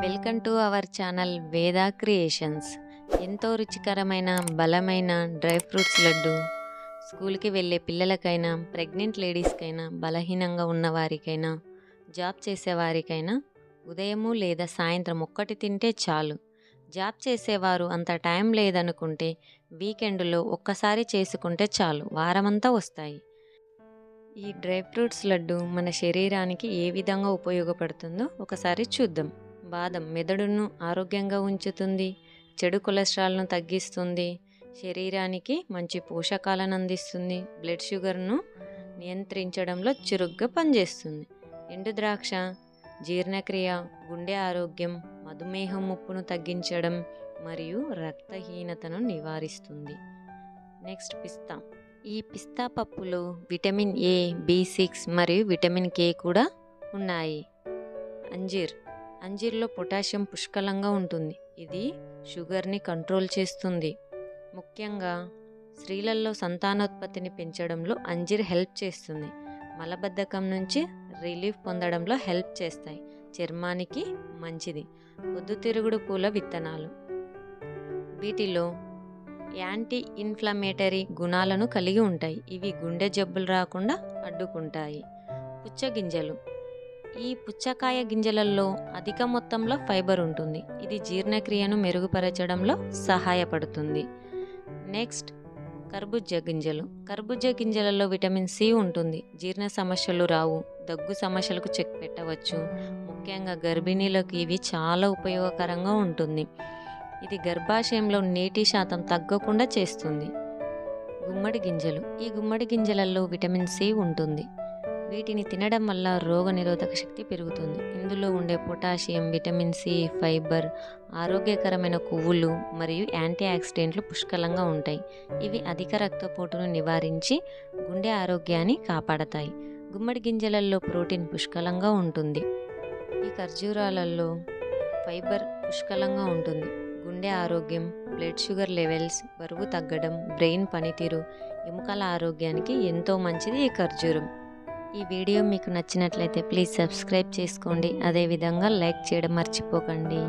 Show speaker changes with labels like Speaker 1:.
Speaker 1: Welcome to our channel Veda creations. ఎంతో రుచికరమైన బలమైన డ్రై ఫ్రూట్స్ లడ్డు స్కూల్కి వెళ్ళే పిల్లలకైనా, ప్రెగ్నెంట్ లేడీస్కైనా, బలహీనంగా ఉన్నవారికైనా, జాబ్ చేసేవారికైనా ఉదయము లేదా సాయంత్రం ఒక్కటి తింటే చాలు. జాబ్ చేసేవారు అంత టైం లేదనుకుంటే వీకెండ్లో ఒక్కసారి చేసుకుంటే చాలు, వారమంతా వస్తాయి. ఈ డ్రై ఫ్రూట్స్ లడ్డు మన శరీరానికి ఏ విధంగా ఉపయోగపడుతుందో ఒకసారి చూద్దాం. బాదం మెదడును ఆరోగ్యంగా ఉంచుతుంది, చెడు కొలెస్ట్రాల్ను తగ్గిస్తుంది, శరీరానికి మంచి పోషకాలను అందిస్తుంది, బ్లడ్ షుగర్ను నియంత్రించడంలో చురుగ్గా పనిచేస్తుంది. ఎండు ద్రాక్ష జీర్ణక్రియ, గుండె ఆరోగ్యం, మధుమేహం ముప్పును తగ్గించడం మరియు రక్తహీనతను నివారిస్తుంది. నెక్స్ట్ పిస్తా. ఈ పిస్తా పప్పులో విటమిన్ ఏ, B6 మరియు విటమిన్ K కూడా ఉన్నాయి. అంజీర్లో పొటాషియం పుష్కలంగా ఉంటుంది. ఇది షుగర్ని కంట్రోల్ చేస్తుంది. ముఖ్యంగా స్త్రీలలో సంతానోత్పత్తిని పెంచడంలో అంజీర్ హెల్ప్ చేస్తుంది. మలబద్ధకం నుంచి రిలీఫ్ పొందడంలో హెల్ప్ చేస్తాయి. చర్మానికి మంచిది. పొద్దుతిరుగుడు పూల విత్తనాలు. వీటిలో యాంటీ ఇన్ఫ్లమేటరీ గుణాలను కలిగి ఉంటాయి. ఇవి గుండె జబ్బులు రాకుండా అడ్డుకుంటాయి. పుచ్చగింజలు. ఈ పుచ్చకాయ గింజలలో అధిక మొత్తంలో ఫైబర్ ఉంటుంది. ఇది జీర్ణక్రియను మెరుగుపరచడంలో సహాయపడుతుంది. నెక్స్ట్ కర్బూజా గింజలు. కర్బూజా గింజలలో విటమిన్ C ఉంటుంది. జీర్ణ సమస్యలు రావు, దగ్గు సమస్యలకు చెక్ పెట్టవచ్చు. ముఖ్యంగా గర్భిణీలకు ఇవి చాలా ఉపయోగకరంగా ఉంటుంది. ఇది గర్భాశయంలో నీటి శాతం తగ్గకుండా చేస్తుంది. గుమ్మడి గింజలు. ఈ గుమ్మడి గింజలలో విటమిన్ C ఉంటుంది. వీటిని తినడం వల్ల రోగనిరోధక శక్తి పెరుగుతుంది. ఇందులో ఉండే పొటాషియం, విటమిన్ C, ఫైబర్, ఆరోగ్యకరమైన కొవ్వులు మరియు యాంటీ ఆక్సిడెంట్లు పుష్కలంగా ఉంటాయి. ఇవి అధిక రక్తపోటును నివారించి గుండె ఆరోగ్యాన్ని కాపాడతాయి. గుమ్మడి గింజలలో ప్రోటీన్ పుష్కలంగా ఉంటుంది. ఈ ఖర్జూరాలలో ఫైబర్ పుష్కలంగా ఉంటుంది. గుండె ఆరోగ్యం, బ్లడ్ షుగర్ లెవెల్స్, బరువు తగ్గడం, బ్రెయిన్ పనితీరు, ఎముకల ఆరోగ్యానికి ఎంతో మంచిది ఈ ఖర్జూరం. ఈ వీడియో మీకు నచ్చినట్లయితే ప్లీజ్ సబ్స్క్రైబ్ చేసుకోండి. అదేవిధంగా లైక్ చేయడం మర్చిపోకండి.